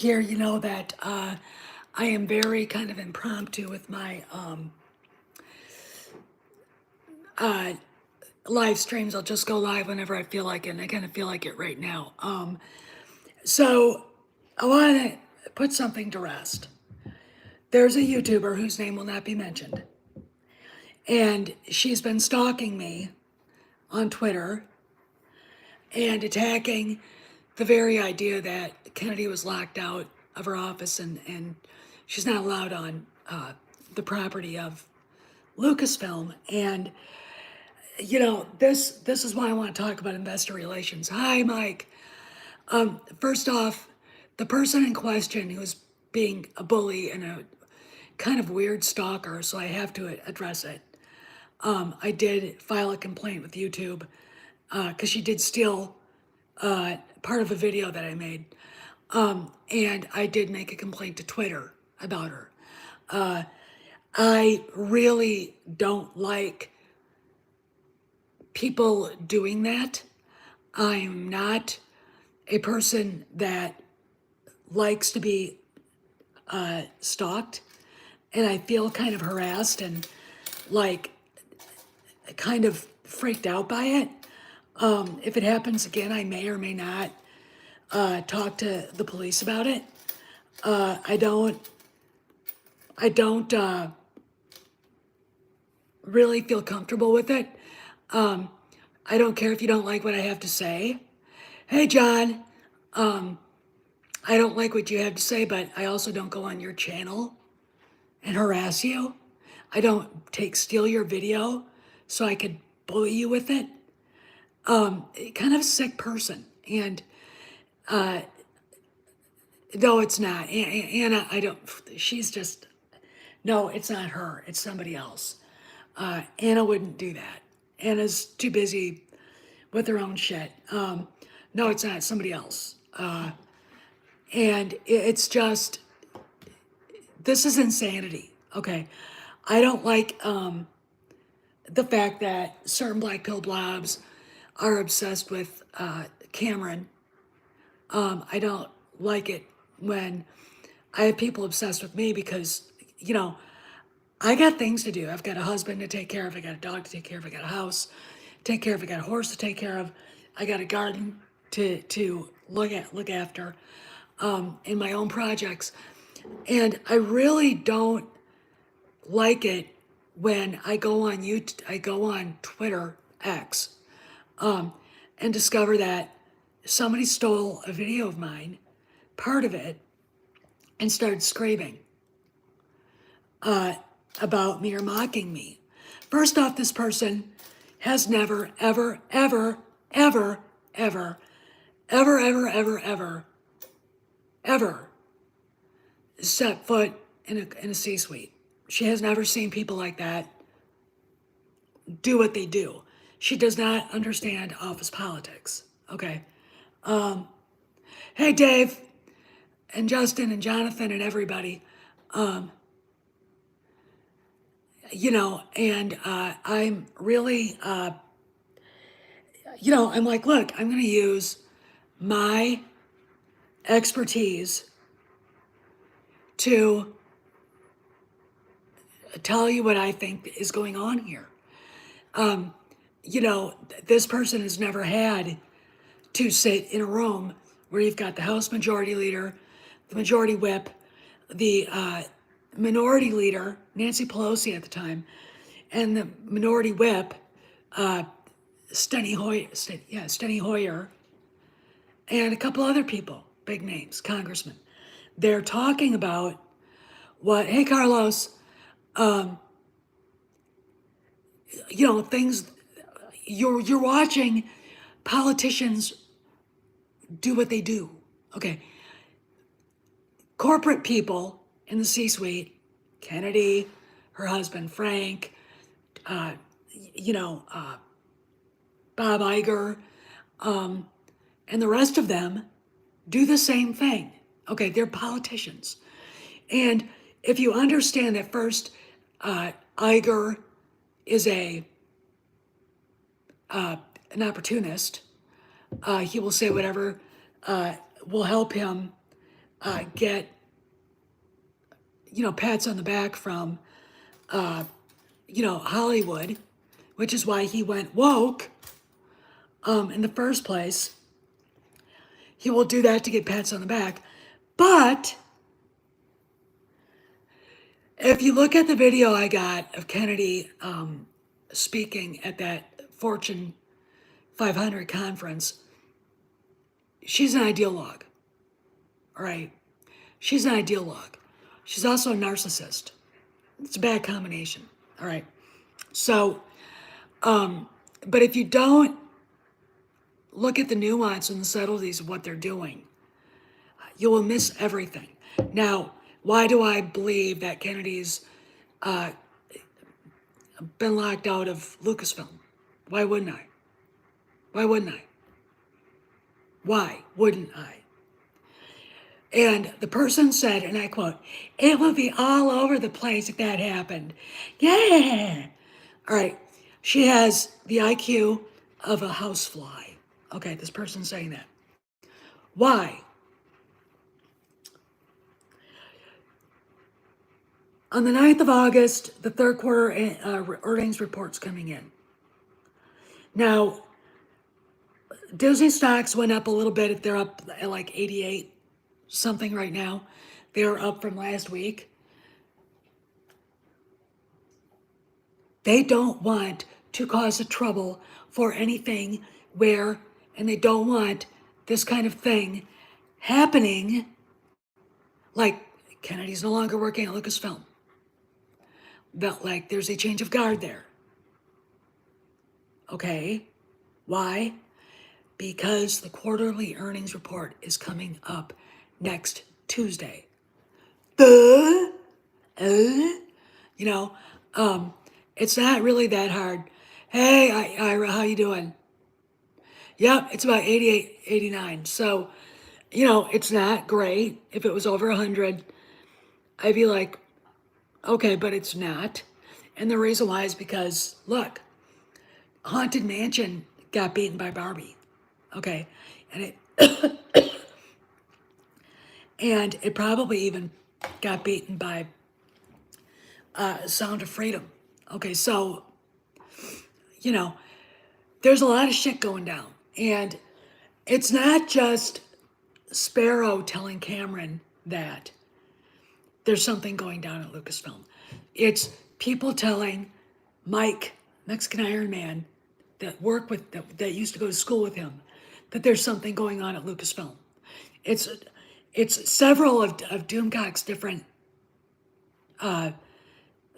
Here, you know that I am very kind of impromptu with my uh, live streams. I'll just go live whenever I feel like it, and I kind of feel like it right now. So I want to put something to rest. There's a YouTuber whose name will not be mentioned, and she's been stalking me on Twitter and attacking the very idea that Kennedy was locked out of her office and she's not allowed on the property of Lucasfilm. And this is why I want to talk about investor relations. Hi, Mike. First off, the person in question who's being a bully and a kind of weird stalker, so I have to address it. I did file a complaint with YouTube because she did steal part of a video that I made. And I did make a complaint to Twitter about her. I really don't like people doing that. I'm not a person that likes to be stalked, and I feel kind of harassed and like kind of freaked out by it. If it happens again, I may or may not talk to the police about it. I don't really feel comfortable with it. I don't care if you don't like what I have to say. Hey, John, I don't like what you have to say, but I also don't go on your channel and harass you. I don't steal your video so I could bully you with it. Kind of a sick person. And no, it's not. Anna, she's just, no, it's not her. It's somebody else. Anna wouldn't do that. Anna's too busy with her own shit. No, it's not. It's somebody else. And it's just, this is insanity. Okay. I don't like the fact that certain black pill blobs are obsessed with Cameron. I don't like it when I have people obsessed with me because, I got things to do. I've got a husband to take care of. I got a dog to take care of. I got a house to take care of. I got a horse to take care of. I got a garden to look after in my own projects. And I really don't like it when I go on Twitter X, and discover that somebody stole a video of mine, part of it, and started screaming about me or mocking me. First off, this person has never, ever, ever, ever, ever, ever, ever, ever, ever, ever set foot in a C-suite. She has never seen people like that do what they do. She does not understand office politics. Okay. Hey, Dave and Justin and Jonathan and everybody. And I'm really, I'm like, look, I'm going to use my expertise to tell you what I think is going on here. This person has never had to sit in a room where you've got the House Majority Leader, the Majority Whip, the Minority Leader, Nancy Pelosi at the time, and the Minority Whip, Steny Hoyer, and a couple other people, big names, congressmen. They're talking about hey, Carlos, things, you're watching politicians do what they do. Okay. Corporate people in the C-suite, Kennedy, her husband, Frank, Bob Iger, and the rest of them do the same thing. Okay, they're politicians. And if you understand that first, Iger is an opportunist. He will say whatever will help him get, pats on the back from, Hollywood, which is why he went woke in the first place. He will do that to get pats on the back. But if you look at the video I got of Kennedy speaking at that Fortune 500 conference, she's an ideologue, all right? She's an ideologue. She's also a narcissist. It's a bad combination, all right? So, but if you don't look at the nuance and the subtleties of what they're doing, you will miss everything. Now, why do I believe that Kennedy's been locked out of Lucasfilm? Why wouldn't I? Why wouldn't I? Why wouldn't I? And the person said, and I quote, "It would be all over the place if that happened." Yeah. All right. She has the IQ of a housefly. Okay, this person's saying that. Why? On the 9th of August, the third quarter earnings report's coming in. Now, Disney stocks went up a little bit. They're up at like 88 something right now. They're up from last week. They don't want to cause a trouble for anything and they don't want this kind of thing happening. Like Kennedy's no longer working at Lucasfilm. But like there's a change of guard there. Okay, why? Because the quarterly earnings report is coming up next Tuesday. It's not really that hard. Hey, Ira, how you doing? Yep, it's about 88, 89. So, it's not great. If it was over 100, I'd be like, okay, but it's not. And the reason why is because, look, Haunted Mansion got beaten by Barbie. Okay, and it probably even got beaten by Sound of Freedom. Okay, so there's a lot of shit going down, and it's not just Sparrow telling Cameron that there's something going down at Lucasfilm. It's people telling Mike, Mexican Iron Man, that used to go to school with him, that there's something going on at Lucasfilm. It's several of Doomcock's different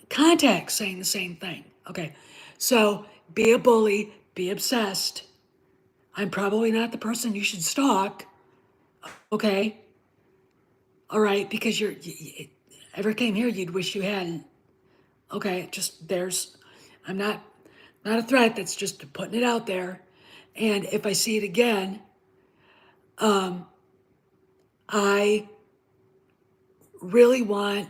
contacts saying the same thing. Okay, so be a bully, be obsessed. I'm probably not the person you should stalk. Okay, all right, because you ever came here, you'd wish you hadn't. Okay, I'm not a threat. That's just putting it out there. And if I see it again, I really want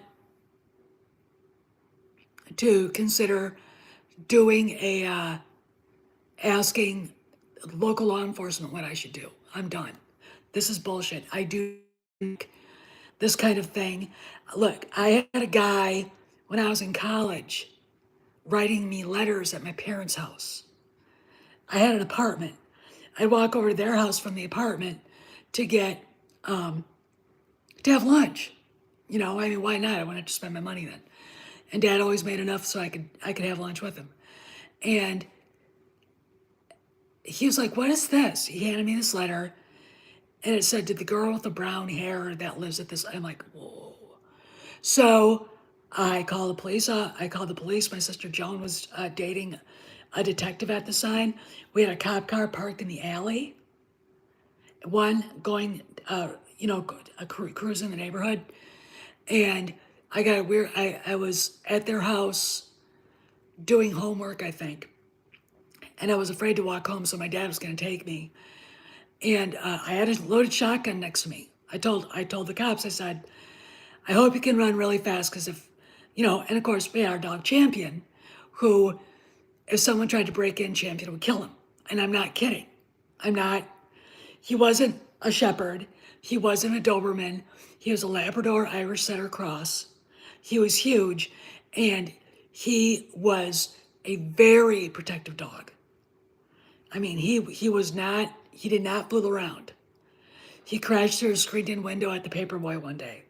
to consider doing asking local law enforcement what I should do. I'm done. This is bullshit. I do this kind of thing. Look, I had a guy when I was in college writing me letters at my parents' house. I had an apartment. I'd walk over to their house from the apartment to get to have lunch. Why not? I wanted to spend my money then. And Dad always made enough so I could have lunch with him. And he was like, "What is this?" He handed me this letter, and it said, "Did the girl with the brown hair that lives at this?" I'm like, whoa. So I called the police. My sister Joan was dating a detective at the sign. We had a cop car parked in the alley. One going, cruising the neighborhood, and I got a weird. I was at their house doing homework, I think, and I was afraid to walk home, so my dad was going to take me. And I had a loaded shotgun next to me. I told the cops, I said, "I hope you can run really fast, because if, and of course, we had our dog Champion, who, if someone tried to break in, Champion would kill him." And I'm not kidding. He wasn't a shepherd. He wasn't a Doberman. He was a Labrador Irish Setter Cross. He was huge, and he was a very protective dog. I mean, he did not fool around. He crashed through a screened-in window at the Paperboy one day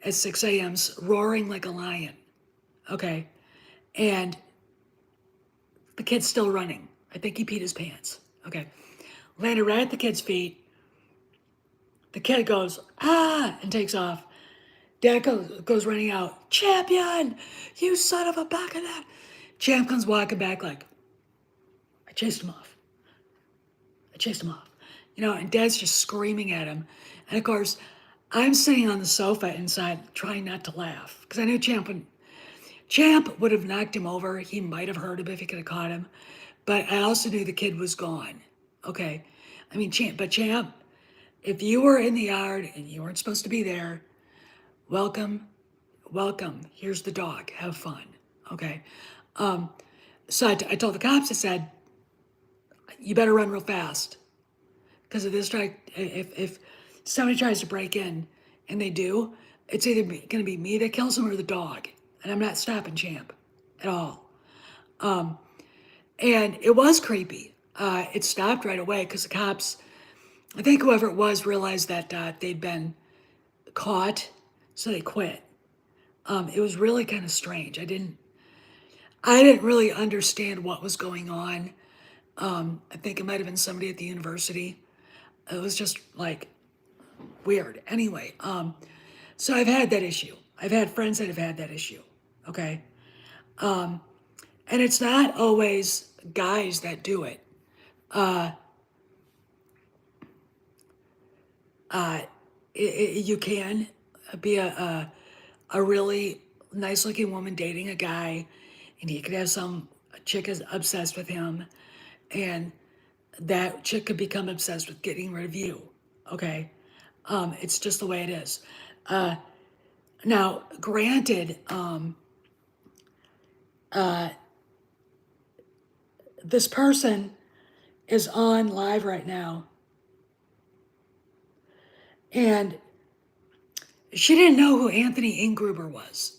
at 6 a.m., roaring like a lion. Okay, and the kid's still running. I think he peed his pants. Okay, landed right at the kid's feet. The kid goes, ah, and takes off. Dad goes running out. Champion, you son of a back of that. Champ comes walking back like, I chased him off. I chased him off. And Dad's just screaming at him. And of course, I'm sitting on the sofa inside trying not to laugh because I knew Champ would have knocked him over. He might have hurt him if he could have caught him. But I also knew the kid was gone. Okay. I mean, Champ, if you were in the yard and you weren't supposed to be there, welcome. Here's the dog. Have fun. Okay. So I told the cops, I said, you better run real fast. Because if somebody tries to break in and they do, it's either going to be me that kills them or the dog. And I'm not stopping Champ at all. And it was creepy. It stopped right away because the cops, I think whoever it was, realized that they'd been caught, so they quit. It was really kind of strange. I didn't really understand what was going on. I think it might have been somebody at the university. It was just like weird. Anyway, so I've had that issue. I've had friends that have had that issue. Okay. And it's not always guys that do it. You can be a really nice looking woman dating a guy, and he could have some chick is obsessed with him, and that chick could become obsessed with getting rid of you. Okay. It's just the way it is. Now, granted, this person is on live right now, and she didn't know who Anthony Ingruber was.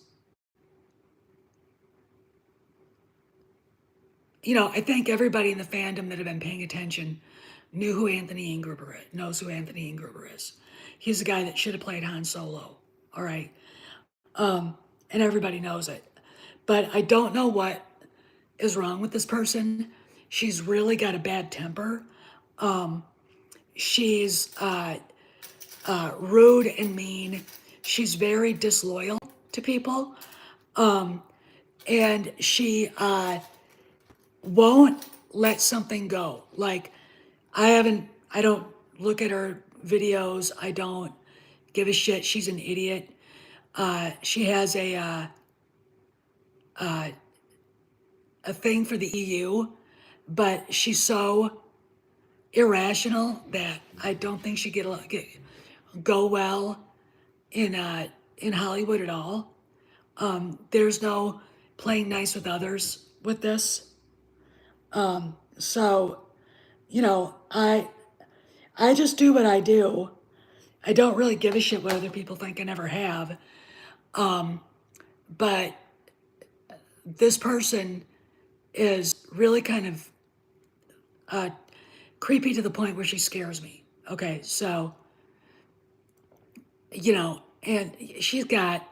I think everybody in the fandom that have been paying attention knows who Anthony Ingruber is. He's the guy that should have played Han Solo. All right. And everybody knows it. But I don't know what is wrong with this person. She's really got a bad temper. She's rude and mean. She's very disloyal to people. And she won't let something go. Like, I don't look at her videos. I don't give a shit. She's an idiot. She has a thing for the EU, but she's so irrational that I don't think she go well in Hollywood at all. There's no playing nice with others with this. So, I just do what I do. I don't really give a shit what other people think. I never have. But this person is really kind of creepy to the point where she scares me. Okay, so and she's got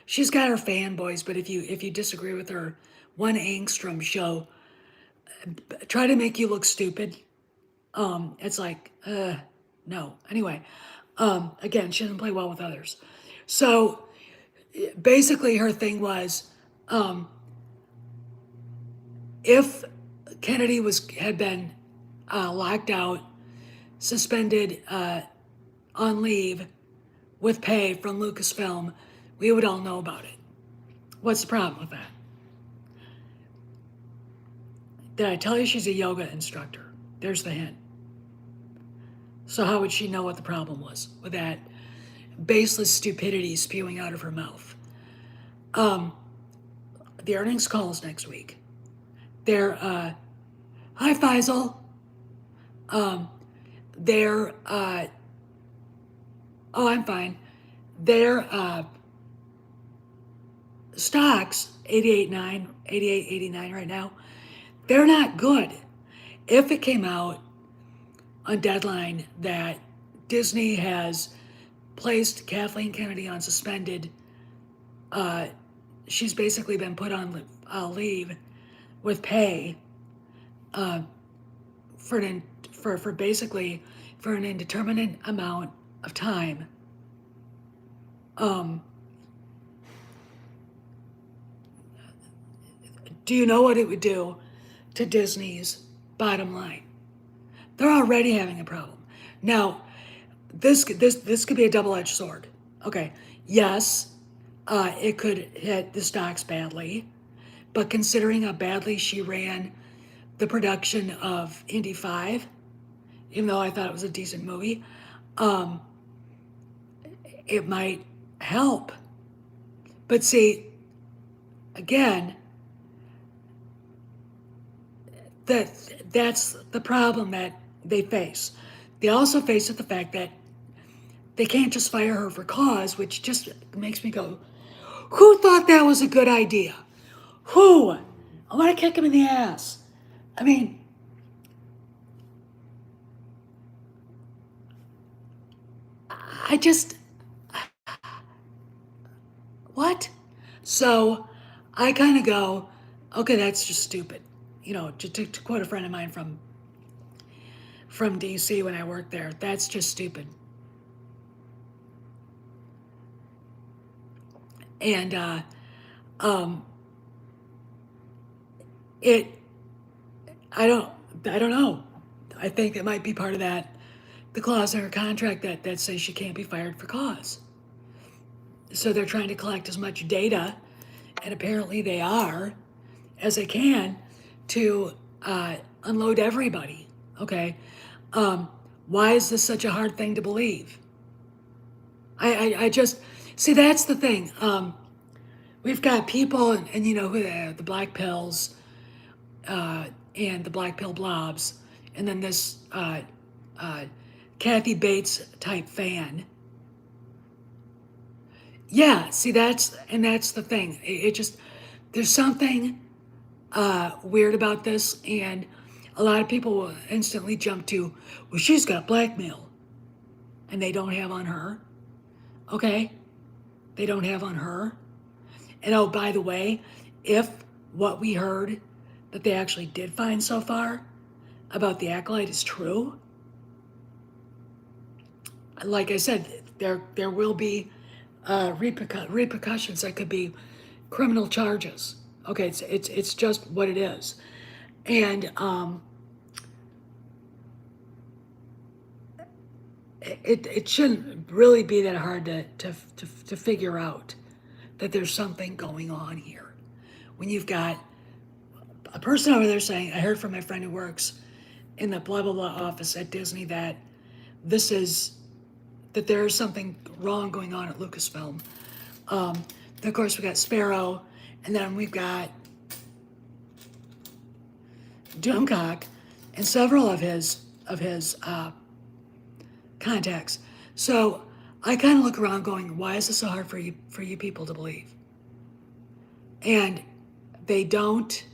her fanboys, but if you disagree with her, one Angstrom show try to make you look stupid. It's like, no. Anyway, again, she doesn't play well with others. So basically, her thing was, if Kennedy had been locked out, suspended, on leave with pay from Lucasfilm, we would all know about it. What's the problem with that? Did I tell you she's a yoga instructor? There's the hint. So how would she know what the problem was with that baseless stupidity spewing out of her mouth? The earnings calls next week. They're, hi Faisal. They're Oh, I'm fine. Their stocks, 88.9, 88.89 right now, they're not good. If it came out on deadline that Disney has placed Kathleen Kennedy on suspended, uh, she's basically been put on leave with pay uh, for an for basically for an indeterminate amount of time. Um, do you know what it would do to Disney's bottom line? They're already having a problem. Now, this could be a double-edged sword. Okay, yes, it could hit the stocks badly, but considering how badly she ran the production of Indy 5, even though I thought it was a decent movie, um, it might help. But see, again, that that's the problem that they face. They also face the fact that they can't just fire her for cause, which just makes me go, who thought that was a good idea? Who? I want to kick him in the ass. I mean, I just, what? So I kind of go, okay, that's just stupid. You know, to quote a friend of mine from DC when I worked there, that's just stupid. And um, it, I don't, I don't know. I think it might be part of that, the clause in her contract that says she can't be fired for cause. So they're trying to collect as much data, and apparently they are, as they can to unload everybody. Okay, um, why is this such a hard thing to believe? I just see that's the thing. We've got people, and you know who the black pills uh, and the black pill blobs, and then this uh, Kathy Bates type fan. Yeah, see that's the thing. It just there's something weird about this, and a lot of people will instantly jump to, well, she's got blackmail, and they don't have on her. Okay, they don't have on her. And oh, by the way, if what we heard that they actually did find so far about the acolyte is true, like I said, there will be repercussions that could be criminal charges. Okay, it's just what it is, and it shouldn't really be that hard to figure out that there's something going on here. When you've got a person over there saying, I heard from my friend who works in the blah blah blah office at Disney that this is that there is something wrong going on at Lucasfilm. Um, of course, we got Sparrow, and then we've got Doomcock and several of his contacts. So I kind of look around, going, "Why is this so hard for you people to believe?" And they don't.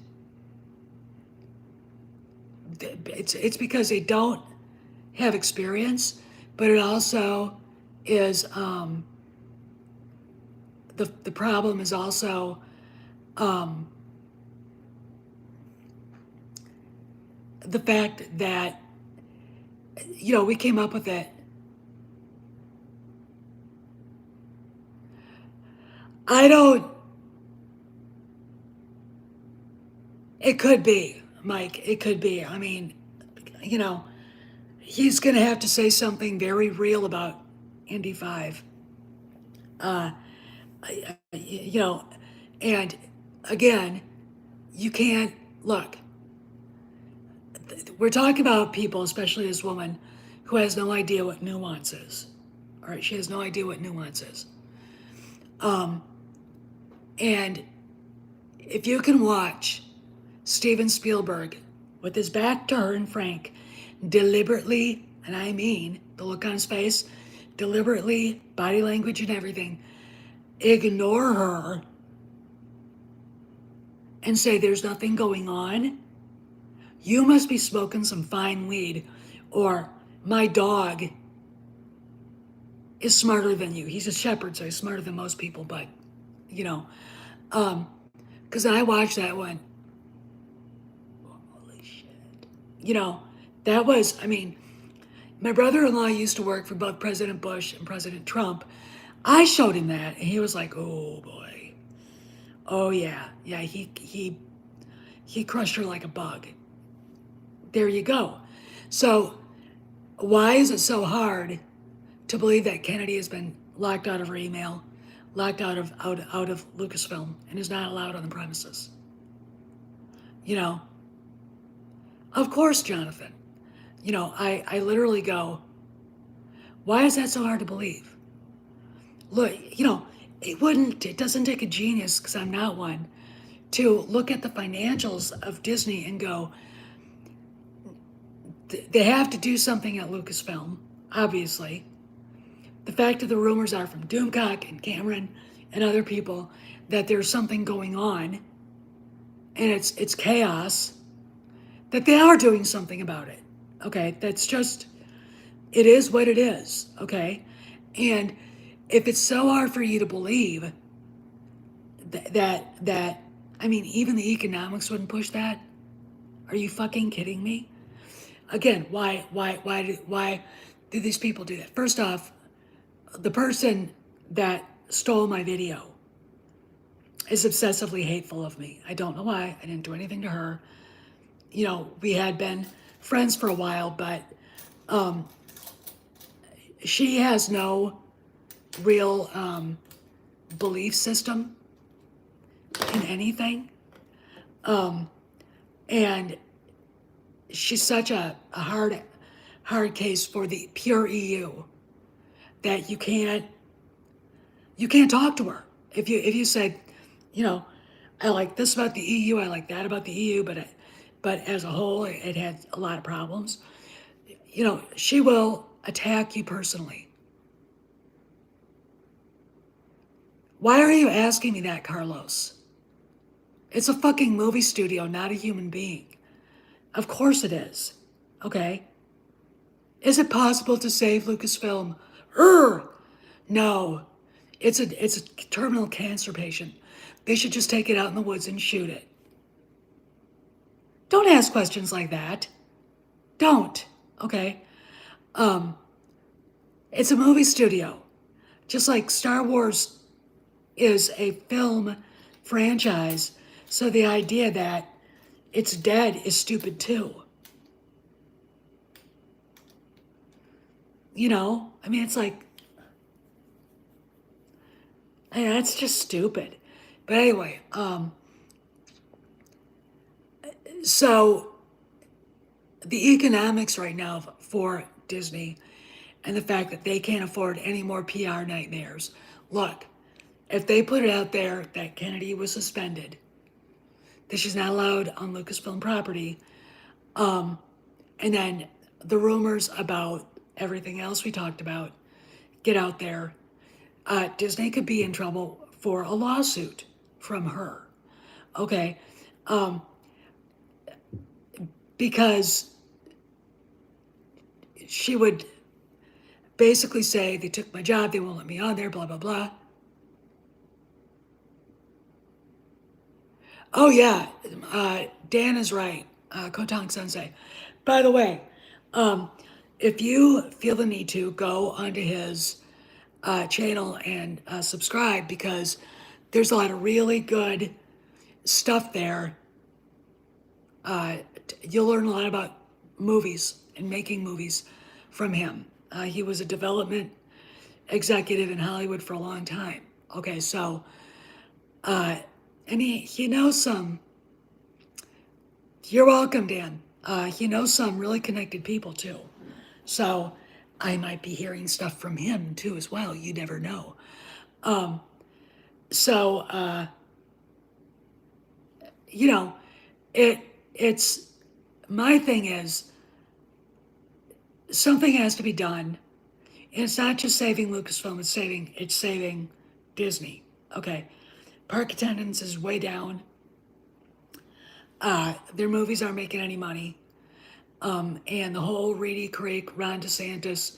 It's because they don't have experience, but it also is the problem is also the fact that we came up with it. I don't. It could be, Mike. It could be. I mean, you know, he's going to have to say something very real about Indy 5. Uh, you know, and again, you can't look. We're talking about people, especially this woman, who has no idea what nuance is. All right, she has no idea what nuance is. And if you can watch Steven Spielberg with his back to her and Frank deliberately, and I mean the look on his face, deliberately, body language and everything, ignore her and say there's nothing going on, you must be smoking some fine weed, or my dog is smarter than you. He's a shepherd, so he's smarter than most people, but, you know, because I watched that one. Holy shit. You know, that was, I mean, my brother-in-law used to work for both President Bush and President Trump. I showed him that, and he was like, "Oh boy, oh yeah, yeah." He crushed her like a bug. There you go. So why is it so hard to believe that Kennedy has been locked out of her email, locked out of Lucasfilm, and is not allowed on the premises? You know, of course, Jonathan. You know, I literally go, why is that so hard to believe? Look, you know, it doesn't take a genius, because I'm not one, to look at the financials of Disney and go, they have to do something at Lucasfilm, obviously. The fact that the rumors are from Doomcock and Cameron and other people that there's something going on and it's chaos, that they are doing something about it. Okay, that's just, it is what it is. Okay, and if it's so hard for you to believe that I mean, even the economics wouldn't push that. Are you fucking kidding me? Again, why do these people do that? First off, the person that stole my video is obsessively hateful of me. I don't know why. I didn't do anything to her. You know, we had been friends for a while, but she has no real belief system in anything. And she's such a hard case for the pure EU that you can't talk to her. If you say, you know, I like this about the EU, I like that about the EU, but as a whole, it had a lot of problems. You know, she will attack you personally. Why are you asking me that, Carlos? It's a fucking movie studio, not a human being. Of course it is. Okay? Is it possible to save Lucasfilm? No. It's a terminal cancer patient. They should just take it out in the woods and shoot it. Don't ask questions like that. Don't. Okay? It's a movie studio. Just like Star Wars is a film franchise, so the idea that it's dead is stupid too. You know? I mean, it's like, that's just stupid. But anyway, so the economics right now for Disney and the fact that they can't afford any more PR nightmares. Look, if they put it out there that Kennedy was suspended, that she's not allowed on Lucasfilm property, and then the rumors about everything else we talked about get out there, Disney could be in trouble for a lawsuit from her. Okay, because she would basically say, they took my job, they won't let me on there, blah, blah, blah. Oh, yeah, Dan is right, Kotang Sensei. By the way, if you feel the need to, go onto his channel and subscribe, because there's a lot of really good stuff there. You'll learn a lot about movies and making movies from him. He was a development executive in Hollywood for a long time. Okay, so, and he knows some, you're welcome, Dan. He knows some really connected people too. So I might be hearing stuff from him too as well. You never know. So, you know, it's, my thing is, something has to be done. And it's not just saving Lucasfilm, it's saving Disney. Okay. Park attendance is way down. Their movies aren't making any money. And the whole Reedy Creek, Ron DeSantis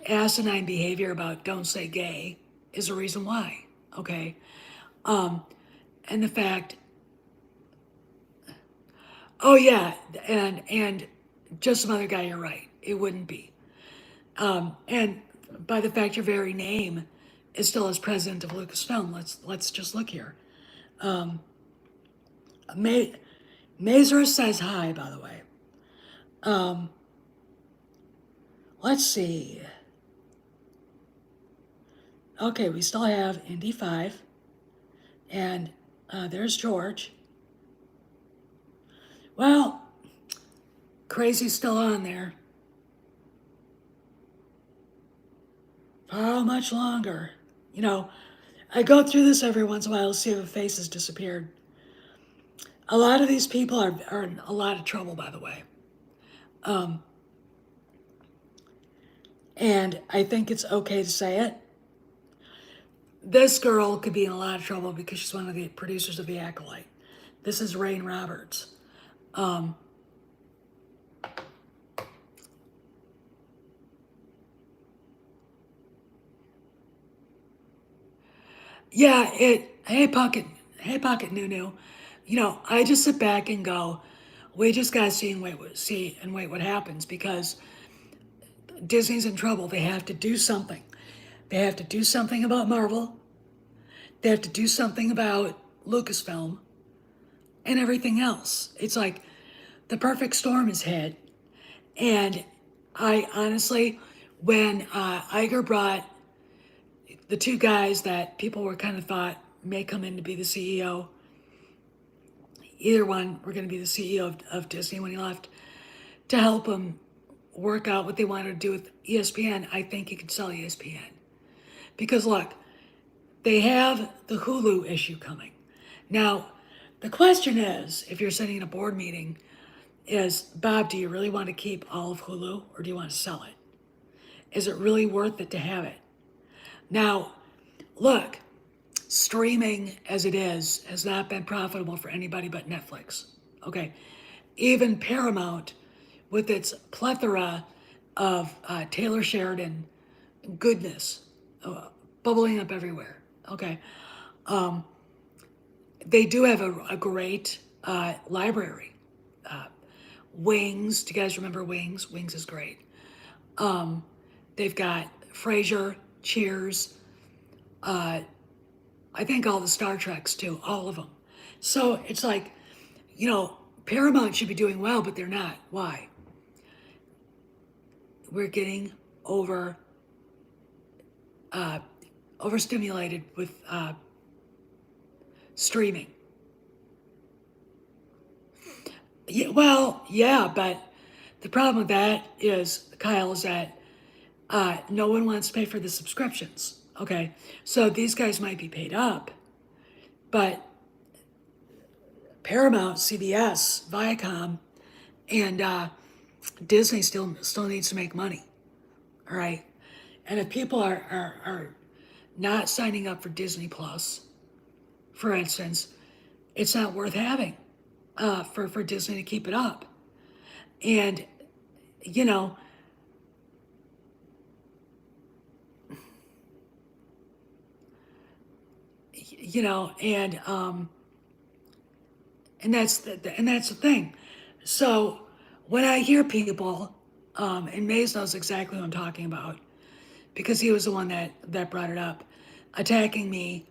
asinine behavior about don't say gay is a reason why. Okay. And the fact, oh yeah, and just some other guy, you're right. It wouldn't be. And by the fact your very name is still as president of Lucasfilm, let's just look here. May Mazer says hi, by the way. Let's see. Okay, we still have Indy 5. And there's George. Well, Crazy's still on there. For how much longer? You know, I go through this every once in a while to see if a face has disappeared. A lot of these people are in a lot of trouble, by the way. And I think it's okay to say it. This girl could be in a lot of trouble because she's one of the producers of The Acolyte. This is Rain Roberts. Yeah, hey Pocket Nunu. You know, I just sit back and go, we just gotta see and wait what happens because Disney's in trouble. They have to do something. They have to do something about Marvel. They have to do something about Lucasfilm and everything else. It's like the perfect storm is hit. And I honestly, when Iger brought the two guys that people were kind of thought may come in to be the CEO, either one were going to be the CEO of Disney when he left, to help him work out what they wanted to do with ESPN, I think he could sell ESPN. Because look, they have the Hulu issue coming. Now, the question is, if you're sitting in a board meeting, is, Bob, do you really want to keep all of Hulu or do you want to sell it? Is it really worth it to have it? Now, look, streaming as it is has not been profitable for anybody but Netflix. Okay. Even Paramount, with its plethora of Taylor Sheridan goodness bubbling up everywhere. Okay. They do have a great library. Wings, do you guys remember Wings? Wings is great. They've got Frasier, Cheers, I think all the Star Treks too, all of them. So it's like, you know, Paramount should be doing well, but they're not. Why? We're getting overstimulated with streaming. Yeah, well, yeah, but the problem with that is, Kyle, is that no one wants to pay for the subscriptions. Okay, so these guys might be paid up, but Paramount, CBS, Viacom, and Disney still needs to make money. All right, and if people are not signing up for Disney Plus, for instance, it's not worth having for Disney to keep it up. And you know, and that's the thing. So when I hear people, and Mays knows exactly what I'm talking about because he was the one that brought it up, attacking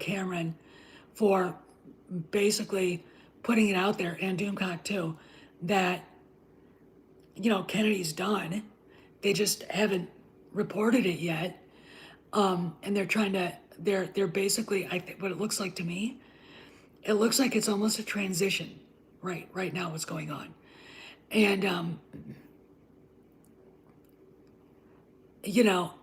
Cameron for basically putting it out there, and Doomcock too, that Kennedy's done. They just haven't reported it yet, and they're basically, I think what it looks like to me, it looks like it's almost a transition right now what's going on. And you know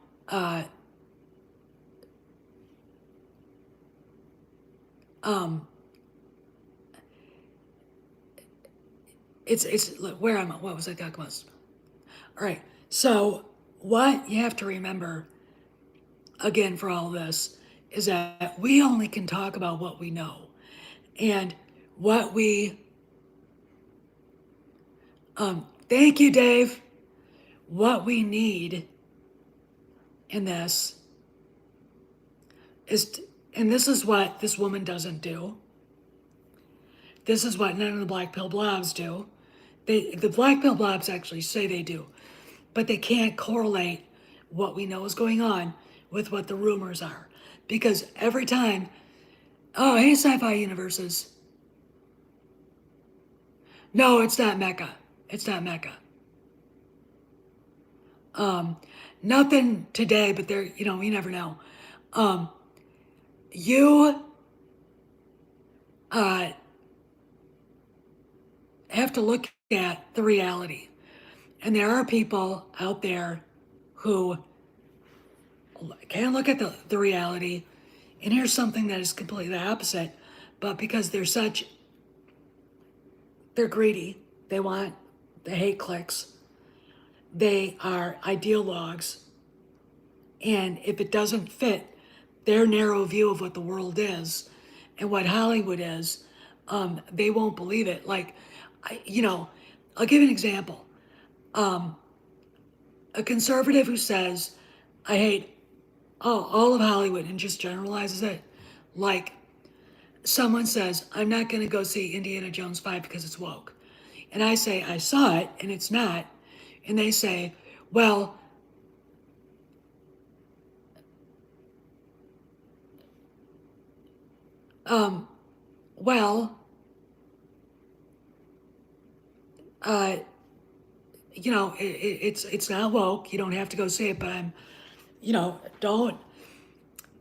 it's where am I? What was I talking about? All right, so what you have to remember, again, for all this, is that we only can talk about what we know. And what we, thank you, Dave, what we need in this is, and this is what this woman doesn't do. This is what none of the black pill blobs do. The black pill blobs actually say they do, but they can't correlate what we know is going on with what the rumors are. Because every time, oh, hey, sci-fi universes. No, it's not Mecca. It's not Mecca. Um, Nothing today, but there, you never know. Um, you uh, have to look at the reality. And there are people out there who can look at the reality and here's something that is completely the opposite, but because they're greedy, they hate clicks, they are ideologues, and if it doesn't fit their narrow view of what the world is and what Hollywood is, they won't believe it. Like, I'll give you an example. Um, a conservative who says, I hate all of Hollywood and just generalizes it, like someone says, I'm not going to go see Indiana Jones 5 because it's woke. And I say, I saw it and it's not. And they say, well, um, well, uh, it's not woke. You don't have to go see it, but don't.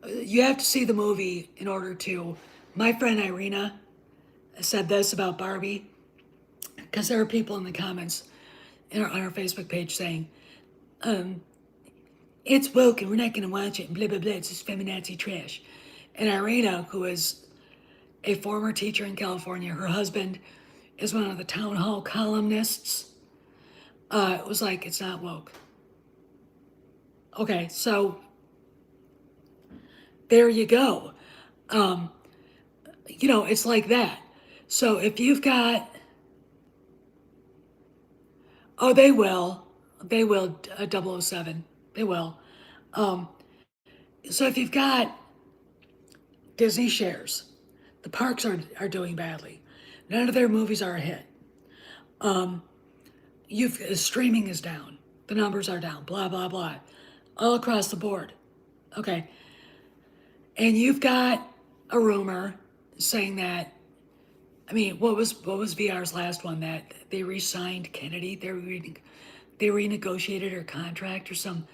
You have to see the movie in order to. My friend Irina said this about Barbie because there are people in the comments on our Facebook page saying, um, it's woke and we're not going to watch it and blah, blah, blah. It's just feminazi trash. And Irina, who is a former teacher in California, her husband is one of the town hall columnists, was like, it's not woke. Okay, so there you go. Um, it's like that. So if you've got, oh, they will, 007, they will. Um, so if you've got Disney shares, the parks are doing badly. None of their movies are a hit. Um, streaming is down. The numbers are down. Blah blah blah, all across the board. Okay, and you've got a rumor saying that. I mean, what was VR's last one that they re-signed Kennedy? They renegotiated her contract or some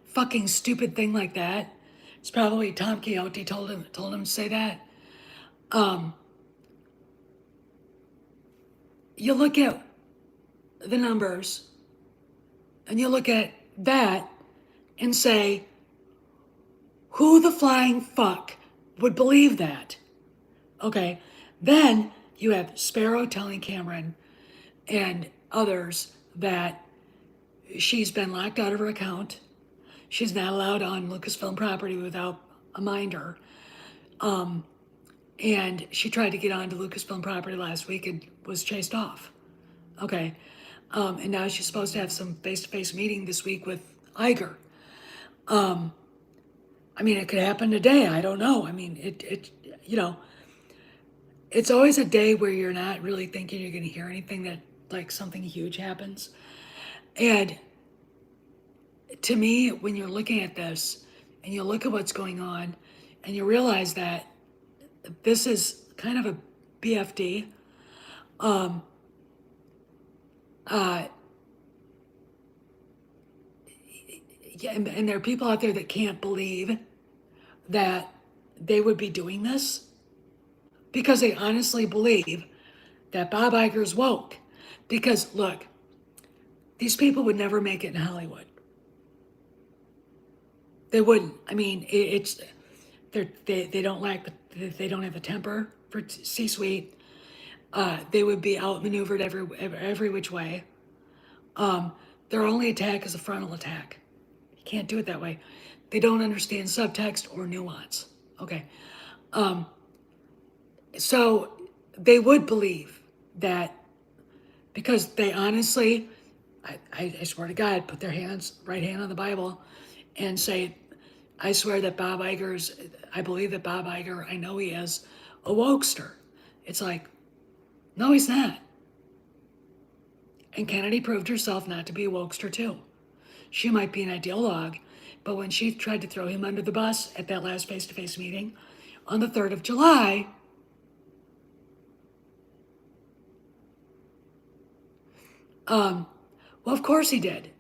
fucking stupid thing like that. It's probably Tom Quixote told him to say that. Um, you look at the numbers and you look at that and say, who the flying fuck would believe that? Okay, then you have Sparrow telling Cameron and others that she's been locked out of her account. She's not allowed on Lucasfilm property without a minder. Um, and she tried to get onto Lucasfilm property last week and was chased off. Okay. And now she's supposed to have some face-to-face meeting this week with Iger. Um, I mean, it could happen today. I don't know. I mean, you know, it's always a day where you're not really thinking you're going to hear anything that, like, something huge happens. And to me, when you're looking at this and you look at what's going on and you realize that this is kind of a BFD, um, uh, yeah, and there are people out there that can't believe that they would be doing this because they honestly believe that Bob Iger's woke. Because look, these people would never make it in Hollywood. They wouldn't. I mean, they don't they don't have the temper for C-suite. They would be outmaneuvered every which way. Um, their only attack is a frontal attack. Can't do it that way. They don't understand subtext or nuance. Okay. So they would believe that because they honestly, I swear to God, put their right hand on the Bible and say, I swear that I believe that Bob Iger, I know he is a wokester. It's like, no, he's not. And Kennedy proved herself not to be a wokester too. She might be an ideologue, but when she tried to throw him under the bus at that last face-to-face meeting on the 3rd of July, well, of course he did.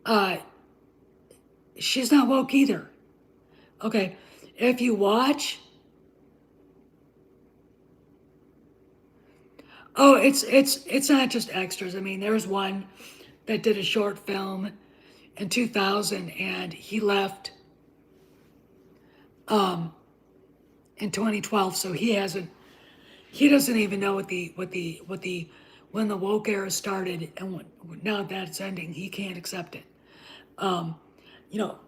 Uh, she's not woke either. Okay, if you watch, oh, it's not just extras. I mean, there was one that did a short film in 2000, and he left in 2012, so he doesn't even know when the woke era started, and now that it's ending, he can't accept it. You know,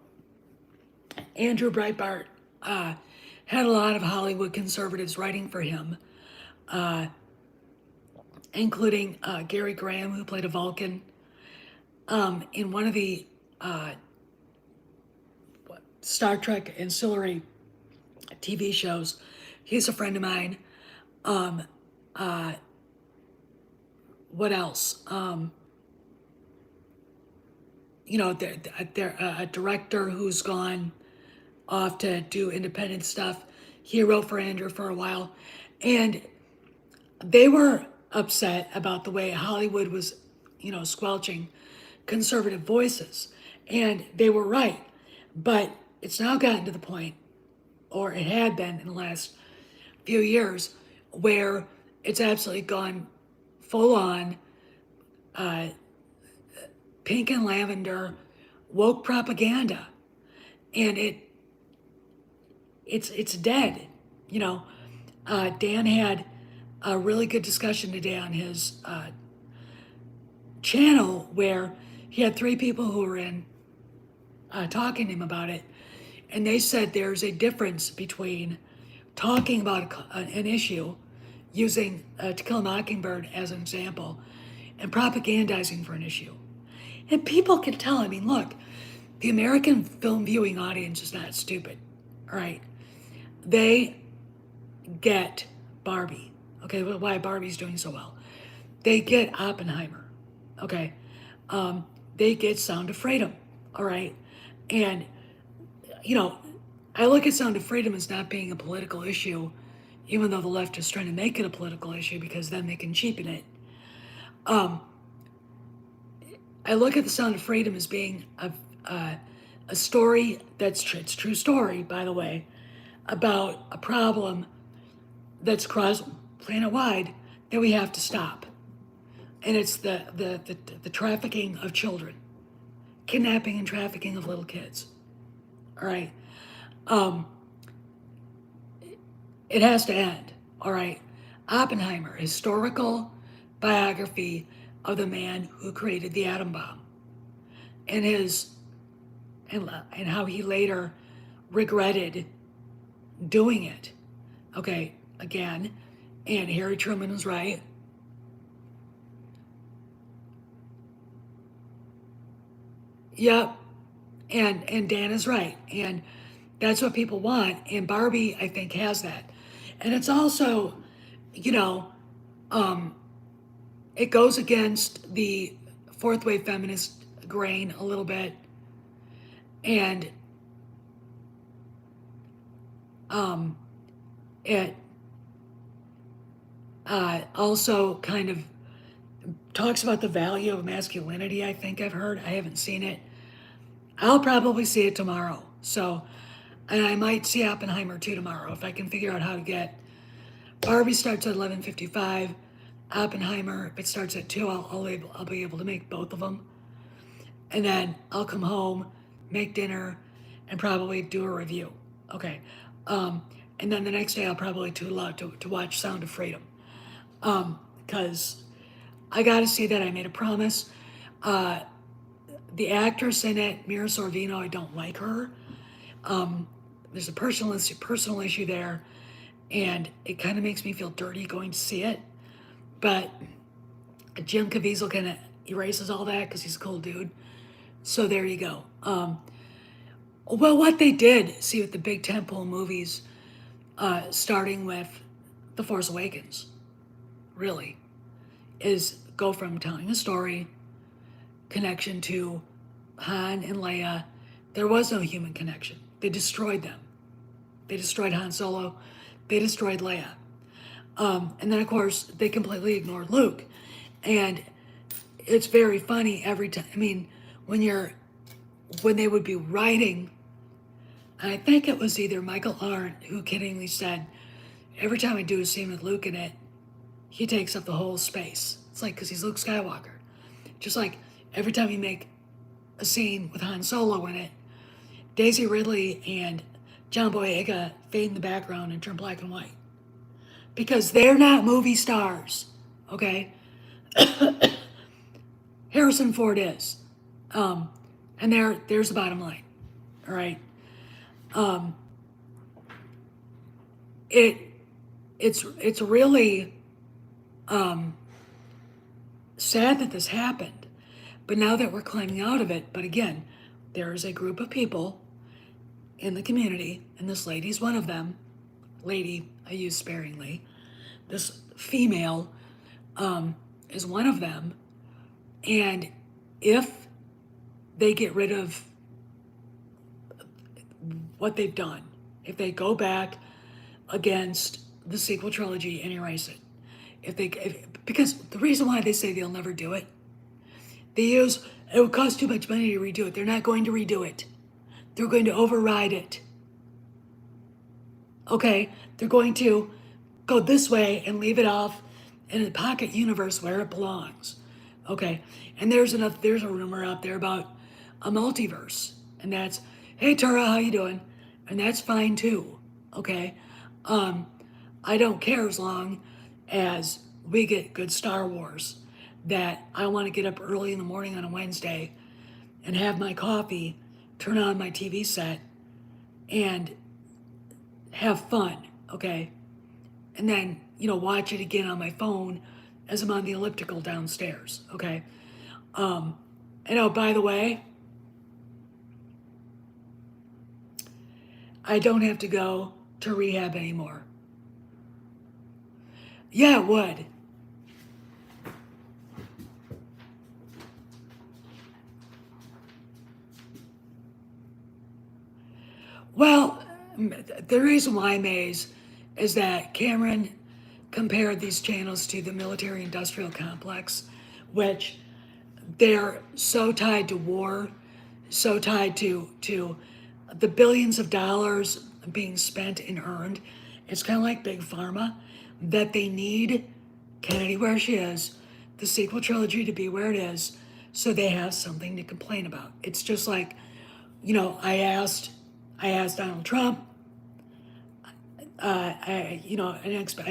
Andrew Breitbart had a lot of Hollywood conservatives writing for him, including Gary Graham, who played a Vulcan in one of the Star Trek ancillary TV shows. He's a friend of mine. What else? They're a director who's gone off to do independent stuff. He wrote for Andrew for a while, and they were upset about the way Hollywood was, squelching conservative voices, and they were right. But it's now gotten to the point, or it had been in the last few years, where it's absolutely gone full on pink and lavender woke propaganda, and it's dead. Dan had a really good discussion today on his channel where he had 3 people who were in talking to him about it, and they said there's a difference between talking about an issue, using To Kill a Mockingbird as an example, and propagandizing for an issue. And people can tell. I mean, look, the American film viewing audience is not stupid, all right? They get Barbie, okay, why Barbie's doing so well. They get Oppenheimer, okay? They get Sound of Freedom, all right? And, I look at Sound of Freedom as not being a political issue, even though the left is trying to make it a political issue because then they can cheapen it. I look at the Sound of Freedom as being a story it's true story, by the way, about a problem that's cross planet wide that we have to stop, and it's the trafficking of children, kidnapping and trafficking of little kids. All right, it has to end. All right, Oppenheimer, historical biography of the man who created the atom bomb, and and how he later regretted doing it. Okay, again, and Harry Truman was right. Yep, and Dan is right, and that's what people want. And Barbie, I think, has that, and it's also, you know, um, it goes against the fourth wave feminist grain a little bit, and it also kind of talks about the value of masculinity. I think I've heard. I haven't seen it. I'll probably see it tomorrow. So, and I might see Oppenheimer too tomorrow if I can figure out how to get. Barbie starts at 11:55. Oppenheimer, if it starts at 2, I'll be able to make both of them, and then I'll come home, make dinner, and probably do a review. Okay, and then the next day I'll probably too allowed to watch Sound of Freedom, because I got to see that. I made a promise. The actress in it, Mira Sorvino, I don't like her. There's a personal issue there, and it kind of makes me feel dirty going to see it. But Jim Caviezel kind of erases all that because he's a cool dude. So there you go. Well, what they did, see, with the big tentpole movies, starting with The Force Awakens, really, is go from telling a story, connection to Han and Leia. There was no human connection. They destroyed them. They destroyed Han Solo. They destroyed Leia. And then, of course, they completely ignored Luke. And it's very funny every time. I mean, when they would be writing, and I think it was either Michael Arndt who kiddingly said, every time I do a scene with Luke in it, he takes up the whole space. It's like, because he's Luke Skywalker. Just like every time you make a scene with Han Solo in it, Daisy Ridley and John Boyega fade in the background and turn black and white. Because they're not movie stars, okay? Harrison Ford is. And there's the bottom line, all right? It's really sad that this happened, but now that we're climbing out of it, but again, there is a group of people in the community, and this lady's one of them. Lady, I use sparingly. This female is one of them, and if they get rid of what they've done, if they go back against the sequel trilogy and erase it, because the reason why they say they'll never do it, it would cost too much money to redo it. They're not going to redo it. They're going to override it. Okay, they're going to go this way and leave it off in a pocket universe where it belongs. Okay, and there's a rumor out there about a multiverse, and that's, hey Tara, how you doing? And that's fine too. Okay, I don't care as long as we get good Star Wars. That I want to get up early in the morning on a Wednesday and have my coffee, turn on my TV set, and have fun, okay? And then, watch it again on my phone as I'm on the elliptical downstairs, okay? And oh, by the way, I don't have to go to rehab anymore. Yeah, it would. Well, the reason why I'm amazed is that Cameron compared these channels to the military-industrial complex, which they're so tied to war, so tied to the billions of dollars being spent and earned. It's kind of like Big Pharma, that they need Kennedy where she is, the sequel trilogy to be where it is, so they have something to complain about. It's just like, I asked Donald Trump. I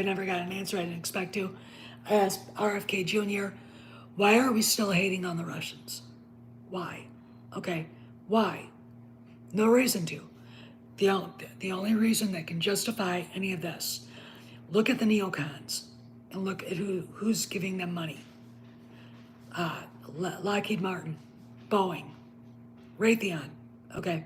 never got an answer I didn't expect to. I asked RFK Jr., why are we still hating on the Russians? Why? Okay, why? No reason to. The only reason that can justify any of this, look at the neocons and look at who's giving them money. Lockheed Martin, Boeing, Raytheon, okay.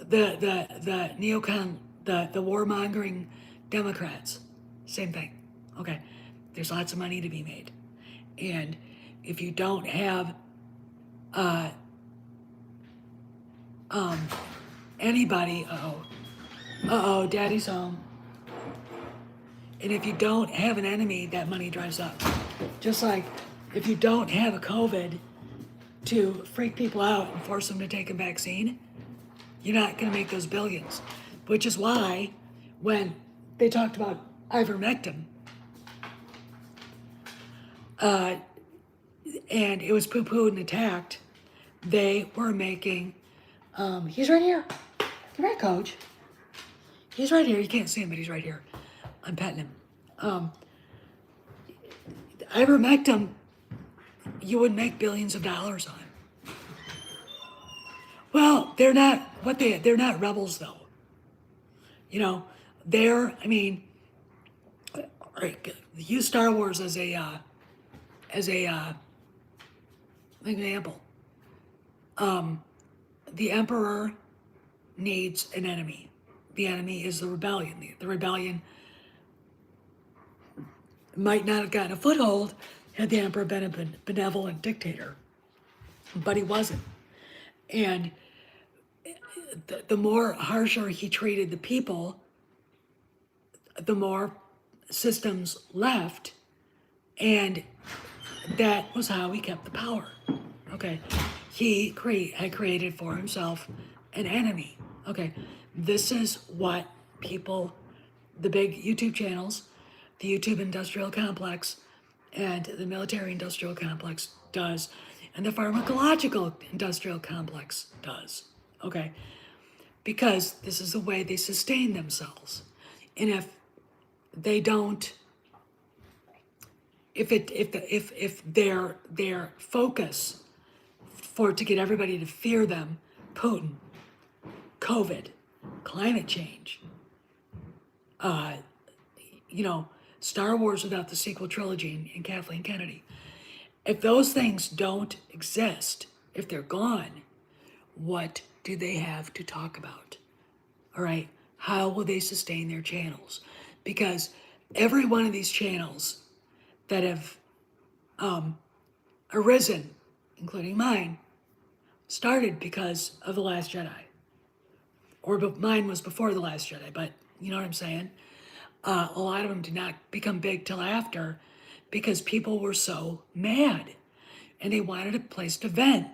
The neocon, the warmongering Democrats, same thing. Okay, there's lots of money to be made, and if you don't have anybody, daddy's home, and if you don't have an enemy, that money dries up. Just like if you don't have a COVID to freak people out and force them to take a vaccine, you're not going to make those billions, which is why when they talked about ivermectin, and it was poo-pooed and attacked, they were making, he's right here. Come here, coach. He's right here. You can't see him, but he's right here. I'm petting him. Ivermectin, you would make billions of dollars on. Well, they're not rebels though. You know, I mean, use Star Wars as a example. The Emperor needs an enemy. The enemy is the rebellion. The rebellion might not have gotten a foothold had the Emperor been a benevolent dictator, but he wasn't. And the more harsher he treated the people, the more systems left, and that was how he kept the power. Okay, had created for himself an enemy. Okay, this is what people, the big YouTube channels, the YouTube industrial complex, and the military industrial complex does, and the pharmacological industrial complex does. Okay, because this is the way they sustain themselves, and if they don't, if their focus to get everybody to fear them, Putin, COVID, climate change, uh, you know, Star Wars without the sequel trilogy and Kathleen Kennedy. If those things don't exist, if they're gone, what do they have to talk about? All right, how will they sustain their channels? Because every one of these channels that have arisen, including mine, started because of The Last Jedi. Or mine was before The Last Jedi, but you know what I'm saying? A lot of them did not become big till after because people were so mad and they wanted a place to vent.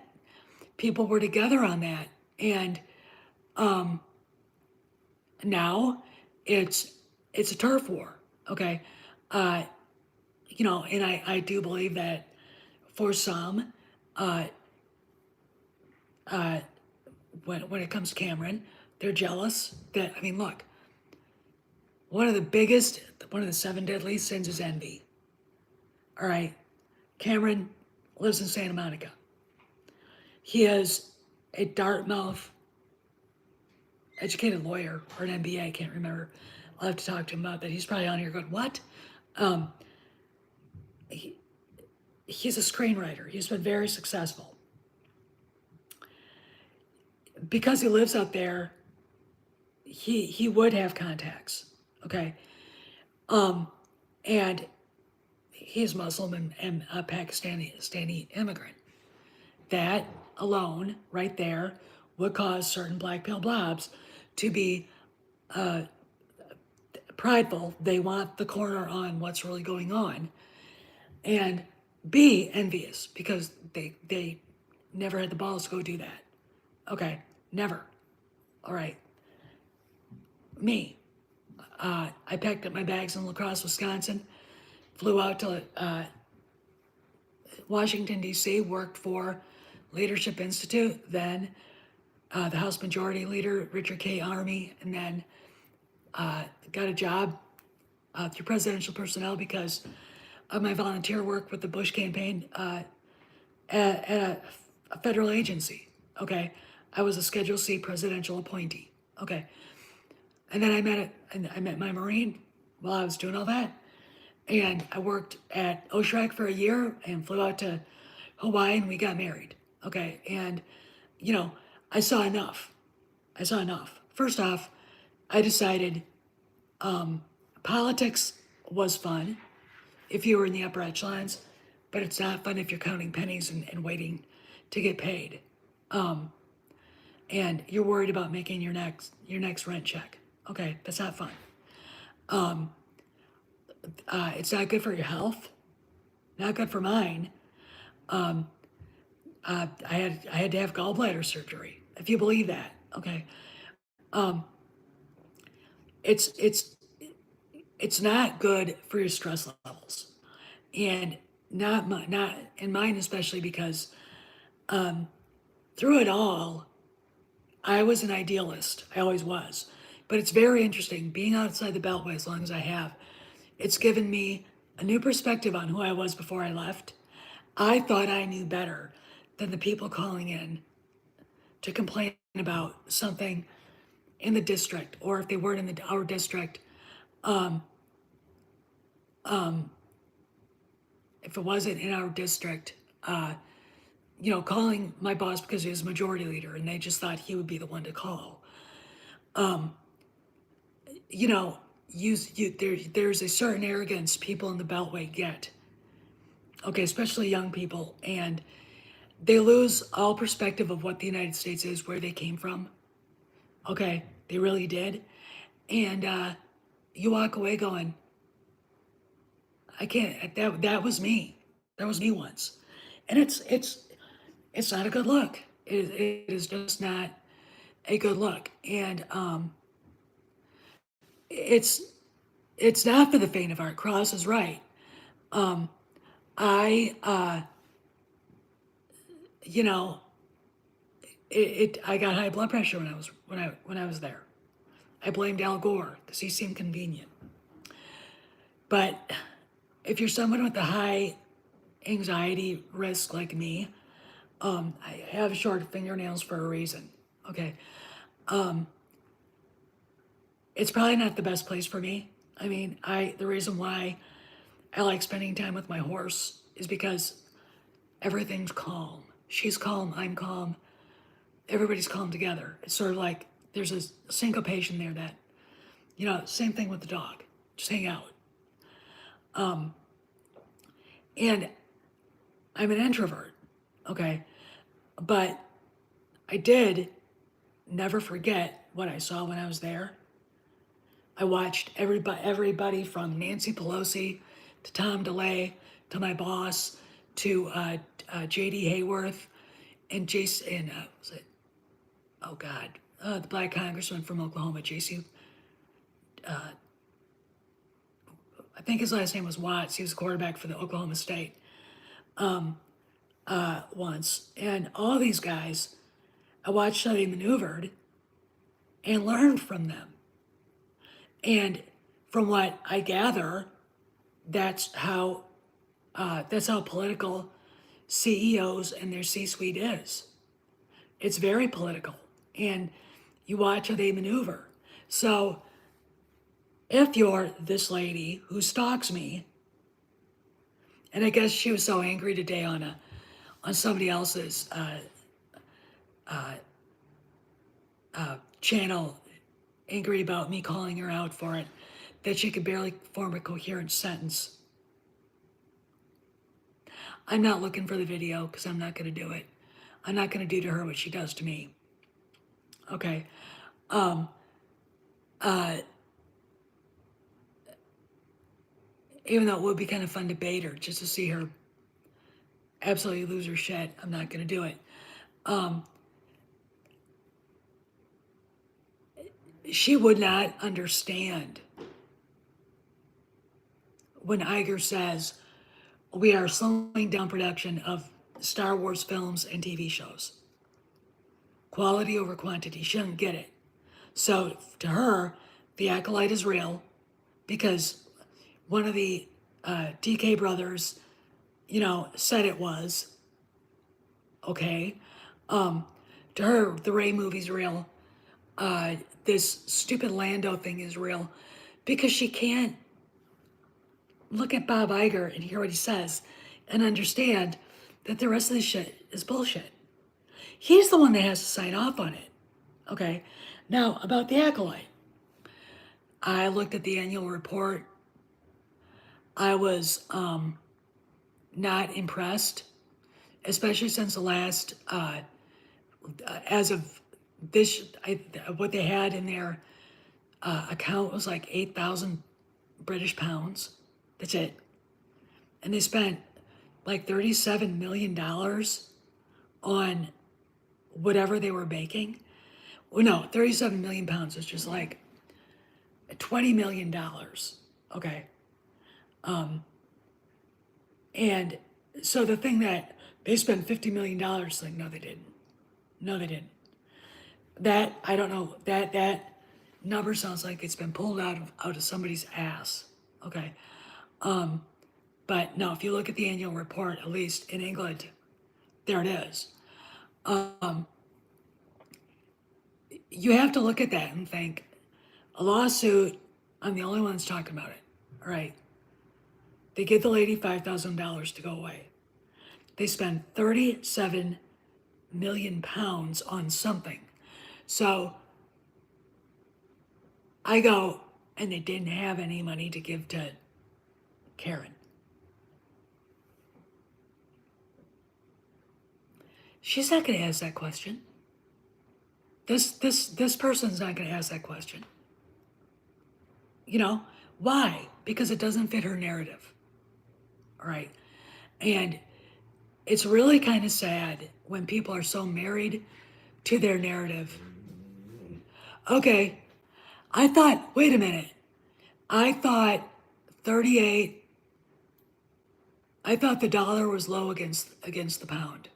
People were together on that. And now it's a turf war, okay? And I do believe that for some, when it comes to Cameron, they're jealous that, I mean, look, one of the 7 deadly sins is envy. All right. Cameron lives in Santa Monica. He is a Dartmouth educated lawyer or an MBA, I can't remember. I'll have to talk to him about that. He's probably on here going, what? He's a screenwriter. He's been very successful. Because he lives out there, he would have contacts, okay? And he's Muslim and a Pakistani immigrant. That alone, right there, would cause certain black pill blobs to be prideful. They want the corner on what's really going on, and be envious because they never had the balls to go do that. Okay, never. All right. Me, I packed up my bags in La Crosse, Wisconsin, flew out to Washington, D.C., worked for Leadership Institute, then the House Majority Leader, Richard K. Army, and then got a job through presidential personnel because of my volunteer work with the Bush campaign at a federal agency. Okay, I was a Schedule C presidential appointee. Okay, and then I met my Marine while I was doing all that, and I worked at OSHRAC for a year and flew out to Hawaii and we got married. Okay, and I saw enough. First off, I decided politics was fun if you were in the upper echelons, but it's not fun if you're counting pennies and waiting to get paid. And you're worried about making your next rent check. Okay, that's not fun. It's not good for your health. Not good for mine. I had to have gallbladder surgery, if you believe that. Okay, it's it's it's not good for your stress levels, and not in mine especially because through it all, I was an idealist. I always was. But it's very interesting being outside the Beltway as long as I have. It's given me a new perspective on who I was before I left. I thought I knew better than the people calling in to complain about something in the district, or if they weren't in our district, um, um, if it wasn't in our district, calling my boss because he was majority leader and they just thought he would be the one to call. Um, you know, there's a certain arrogance people in the Beltway get, okay, especially young people, and they lose all perspective of what the United States is, where they came from. Okay, they really did. And you walk away going, I can't, that was me. That was me once. And it's not a good look. It is just not a good look. And it's it's not for the faint of heart. Cross is right. Um, I you know, I got high blood pressure when I was there. I blamed Al Gore because he seemed convenient. But if you're someone with a high anxiety risk like me, I have short fingernails for a reason. Okay, it's probably not the best place for me. I mean, the reason why I like spending time with my horse is because everything's calm. She's calm, I'm calm, everybody's calm together. It's sort of like there's a syncopation there that, same thing with the dog. Just hang out. And I'm an introvert, okay? But I did never forget what I saw when I was there. I watched everybody from Nancy Pelosi to Tom DeLay to my boss to J.D. Hayworth and Jason, was it, oh God, the black congressman from Oklahoma, J.C., I think his last name was Watts. He was quarterback for the Oklahoma State once. And all these guys, I watched how they maneuvered and learned from them. And from what I gather, that's how political CEOs and their C-suite is. It's very political, and you watch how they maneuver. So if you're this lady who stalks me, and I guess she was so angry today on somebody else's channel, angry about me calling her out for it, that she could barely form a coherent sentence. I'm not looking for the video because I'm not going to do it. I'm not going to do to her what she does to me. Okay. Even though it would be kind of fun to bait her just to see her absolutely lose her shit, I'm not going to do it. She would not understand when Iger says we are slowing down production of Star Wars films and TV shows. Quality over quantity. She doesn't get it. So to her, the acolyte is real because one of the DK brothers, said it was. Okay. To her, the Ray movie's real. This stupid Lando thing is real because she can't look at Bob Iger and hear what he says and understand that the rest of this shit is bullshit. He's the one that has to sign off on it. Okay. Now, about the acolyte, I looked at the annual report. I was not impressed, especially since the last, as of this, what they had in their account was like 8,000 British pounds. That's it. And they spent like $37 million on whatever they were making. Well, no, 37 million pounds is just like $20 million. Okay. And so the thing that they spent $50 million, like, no, they didn't. No, they didn't. That, I don't know, that number sounds like it's been pulled out of somebody's ass. Okay. But no, if you look at the annual report, at least in England, there it is. you have to look at that and think, a lawsuit, I'm the only one that's talking about it. All right. They give the lady $5,000 to go away. They spend 37 million pounds on something. So I go, and they didn't have any money to give to Karen. She's not going to ask that question. This person's not going to ask that question. You know, why? Because it doesn't fit her narrative. All right. And it's really kind of sad when people are so married to their narrative. Okay, I thought, wait a minute. I thought 38, I thought the dollar was low against the pound.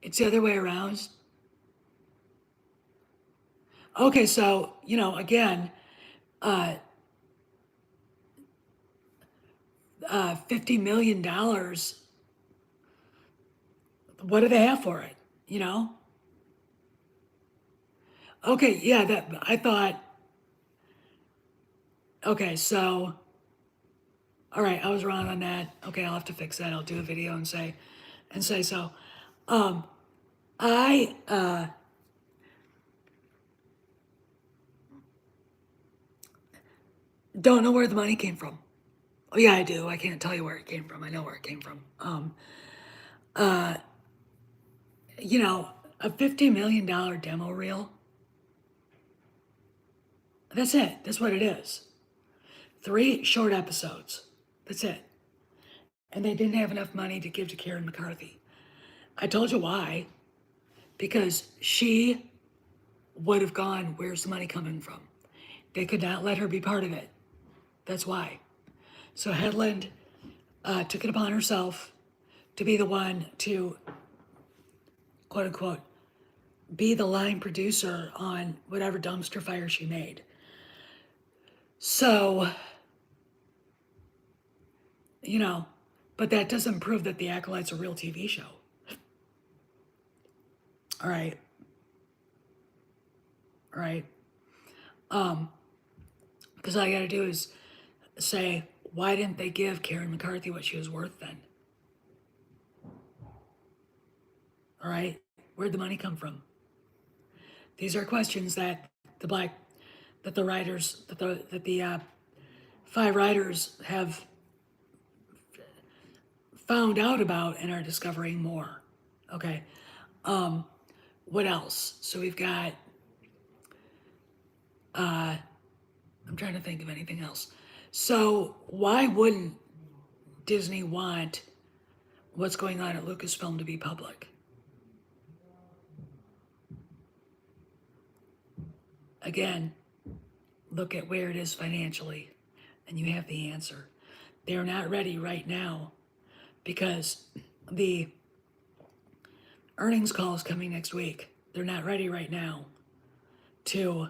It's the other way around. Okay, so, again, $50 million, what do they have for it? Okay, yeah, that I thought, okay, so, all right, I was wrong on that. Okay, I'll have to fix that. I'll do a video and say so. I don't know where the money came from. Oh yeah, I do. I can't tell you where it came from. I know where it came from. A $50 million demo reel. That's it. That's what it is. 3 short episodes. That's it. And they didn't have enough money to give to Karen McCarthy. I told you why. Because she would have gone, where's the money coming from? They could not let her be part of it. That's why. So Headland took it upon herself to be the one to, quote unquote, be the line producer on whatever dumpster fire she made. So, but that doesn't prove that The Acolyte's a real TV show. All right. Because all I got to do is say, why didn't they give Karen McCarthy what she was worth then? All right. Where'd the money come from? These are questions that the 5 writers have found out about and are discovering more. Okay. What else? So we've got, I'm trying to think of anything else. So why wouldn't Disney want what's going on at Lucasfilm to be public? Again, look at where it is financially, and you have the answer. They're not ready right now because the earnings call is coming next week. They're not ready right now to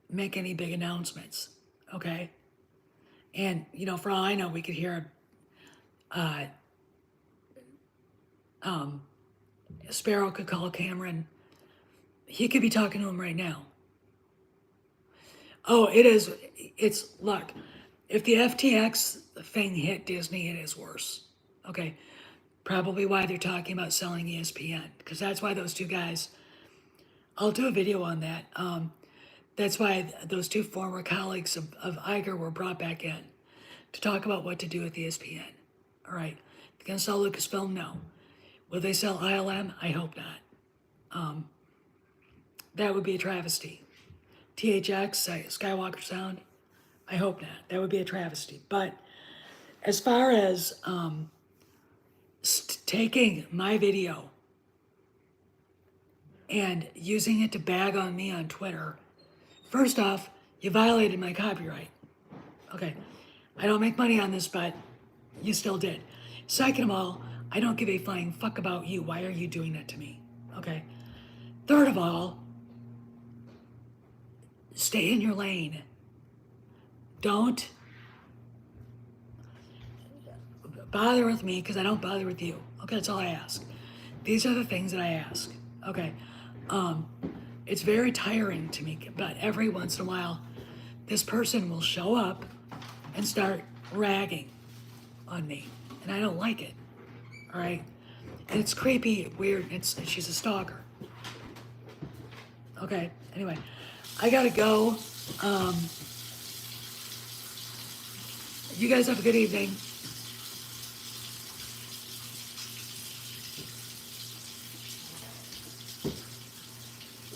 make any big announcements, okay? And, for all I know, we could hear Sparrow could call Cameron. He could be talking to him right now. Oh, look, if the FTX thing hit Disney, it is worse. Okay, probably why they're talking about selling ESPN, because that's why those 2 guys, I'll do a video on that. That's why those 2 former colleagues of Iger were brought back in to talk about what to do with ESPN. All right, they're going to sell Lucasfilm? No. Will they sell ILM? I hope not. That would be a travesty. THX, Skywalker Sound? I hope not. That would be a travesty. But as far as taking my video and using it to bag on me on Twitter, first off, you violated my copyright. Okay, I don't make money on this, but you still did. Second of all, I don't give a flying fuck about you. Why are you doing that to me? Okay. Third of all, stay in your lane. Don't bother with me because I don't bother with you. Okay, that's all I ask. These are the things that I ask. Okay. It's very tiring to me, but every once in a while, this person will show up and start ragging on me, and I don't like it. All right, and it's creepy, weird. She's a stalker. Okay. Anyway, I gotta go. Um, you guys have a good evening.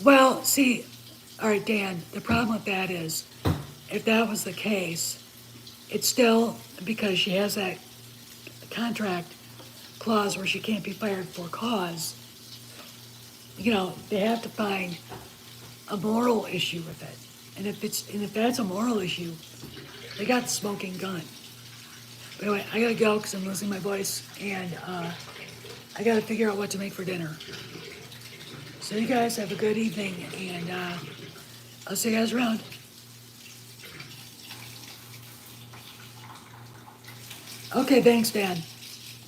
Well, see, all right, Dan. The problem with that is, if that was the case, it's still because she has that contract clause where she can't be fired for cause. They have to find a moral issue with it. And if that's a moral issue, they got the smoking gun. But anyway, I gotta go because I'm losing my voice, and I gotta figure out what to make for dinner. So you guys have a good evening, and I'll see you guys around. Okay, thanks, Dan.